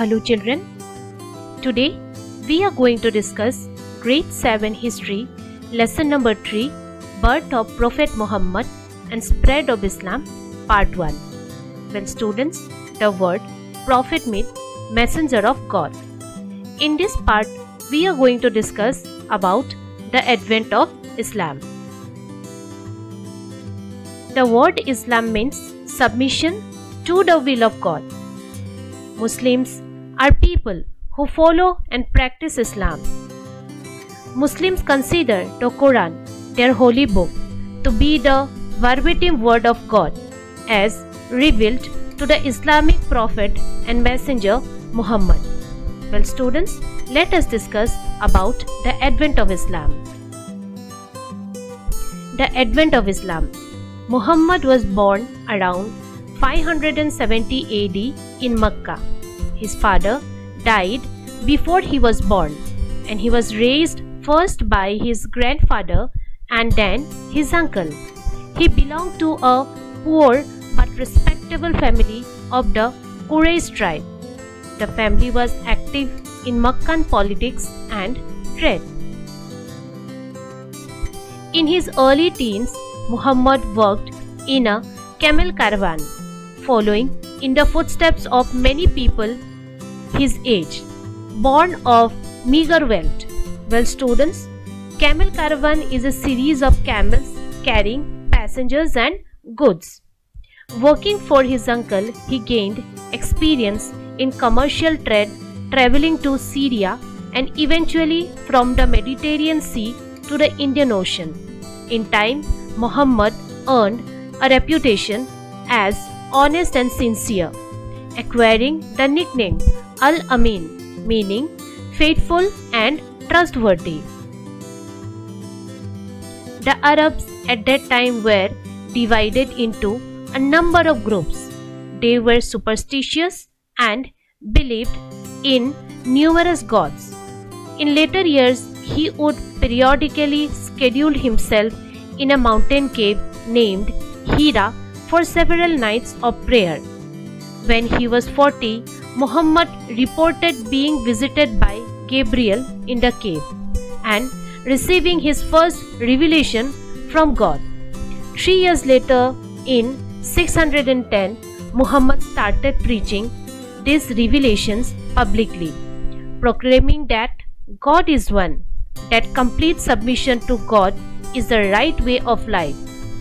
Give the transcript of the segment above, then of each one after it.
Hello children, today we are going to discuss grade 7 history lesson number 3, birth of Prophet Muhammad and spread of Islam, part 1. Well students, the word prophet means messenger of God. In this part we are going to discuss about the advent of Islam. The word Islam means submission to the will of God. Muslims are people who follow and practice Islam. Muslims consider the Quran, their holy book, to be the verbatim word of God as revealed to the Islamic prophet and messenger Muhammad. Well students, let us discuss about the advent of Islam. The advent of Islam. Muhammad was born around 570 AD in Mecca. His father died before he was born, and he was raised first by his grandfather and then his uncle. He belonged to a poor but respectable family of the Quraysh tribe. The family was active in Meccan politics and trade. In his early teens, Muhammad worked in a camel caravan, following in the footsteps of many people his age, born of meager wealth. Well students, camel caravan is a series of camels carrying passengers and goods. Working for his uncle, he gained experience in commercial trade, traveling to Syria and eventually from the Mediterranean Sea to the Indian Ocean. In time, Muhammad earned a reputation as honest and sincere, acquiring the nickname Al-Amin, meaning faithful and trustworthy. The Arabs at that time were divided into a number of groups. They were superstitious and believed in numerous gods. In later years, he would periodically schedule himself in a mountain cave named Hira for several nights of prayer. When he was 40, Muhammad reported being visited by Gabriel in the cave and receiving his first revelation from God. 3 years later, in 610, Muhammad started preaching these revelations publicly, proclaiming that God is one, that complete submission to God is the right way of life,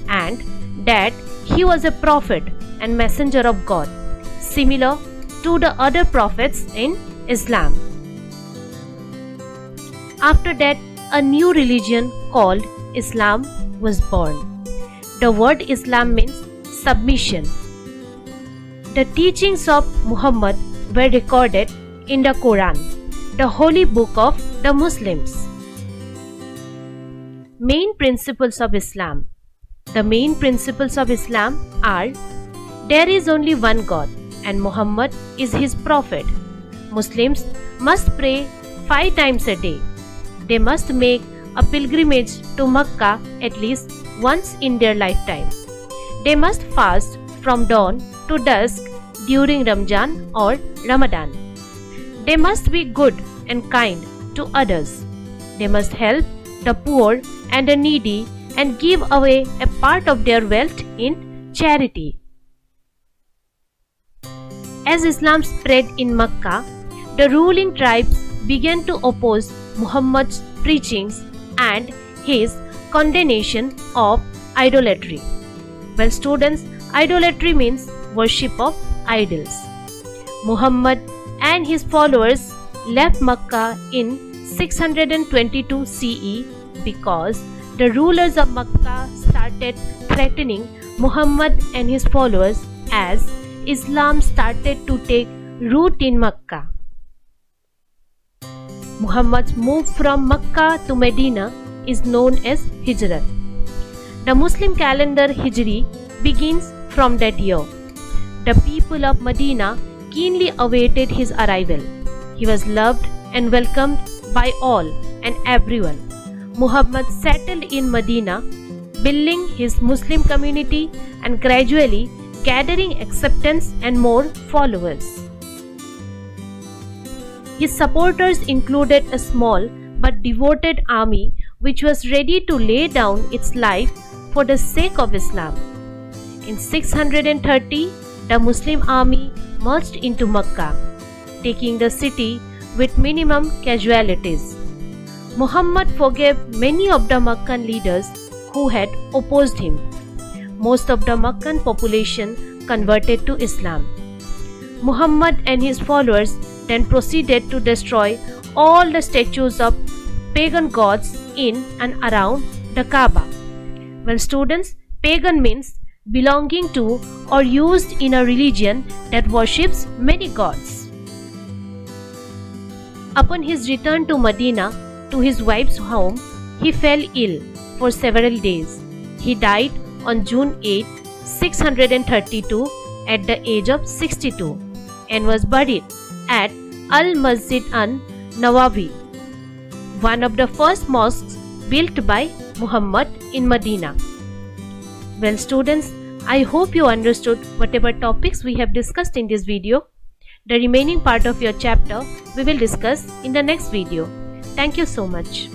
and that he was a prophet and messenger of God, similar to the other prophets in Islam. After that, a new religion called Islam was born. The word Islam means submission. The teachings of Muhammad were recorded in the Quran, the holy book of the Muslims. Main principles of Islam. The main principles of Islam are: there is only one God and Muhammad is his prophet. Muslims must pray 5 times a day. They must make a pilgrimage to Mecca at least once in their lifetime. They must fast from dawn to dusk during Ramzan or Ramadan. They must be good and kind to others. They must help the poor and the needy and give away a part of their wealth in charity. As Islam spread in Mecca, the ruling tribes began to oppose Muhammad's preachings and his condemnation of idolatry. Well students, idolatry means worship of idols. Muhammad and his followers left Mecca in 622 CE because the rulers of Mecca started threatening Muhammad and his followers as Islam started to take root in Mecca. Muhammad's move from Mecca to Medina is known as Hijrat. The Muslim calendar Hijri begins from that year. The people of Medina keenly awaited his arrival. He was loved and welcomed by all and everyone. Muhammad settled in Medina, building his Muslim community and gradually gathering acceptance and more followers. His supporters included a small but devoted army which was ready to lay down its life for the sake of Islam. In 630, the Muslim army marched into Mecca, taking the city with minimum casualties. Muhammad forgave many of the Meccan leaders who had opposed him. Most of the Meccan population converted to Islam. Muhammad and his followers then proceeded to destroy all the statues of pagan gods in and around the Kaaba. Well, students, pagan means belonging to or used in a religion that worships many gods. Upon his return to Medina, to his wife's home, he fell ill for several days. He died on June 8, 632 at the age of 62 and was buried at Al-Masjid an-Nawawi, one of the first mosques built by Muhammad in Medina. Well, students, I hope you understood whatever topics we have discussed in this video. The remaining part of your chapter we will discuss in the next video. Thank you so much.